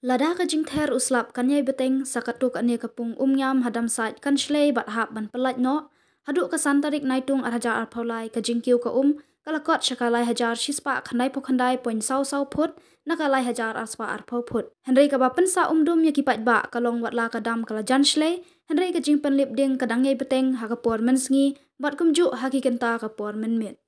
Lada ka jingther uslap kanyai beteng sakatuk ane ka Pung Umiam hadam sait kan shlei bat hap ban pelat no haduk ka santarik naitung arhajar arpaulai ka jingkiu ka kalakot syakalai hajar shispa khandai pokhandai poin sau put nakalai hajar arspa arpau put Hynrei ka bapen sa dum ya kipat ba kalong Watla ka dam kala jan shlei Hynrei ka Jingpynlip ding kadangai beteng ha ka por men sngi bat kumju ha ki Kynta ka por men mit.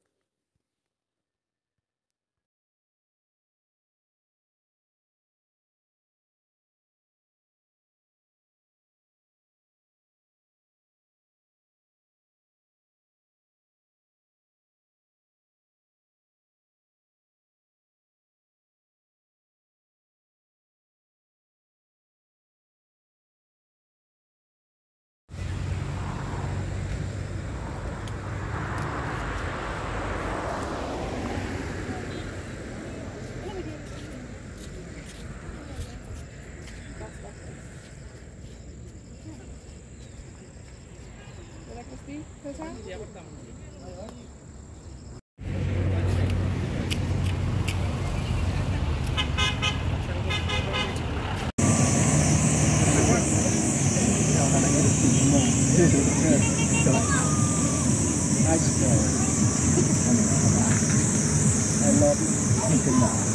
I love Kynta.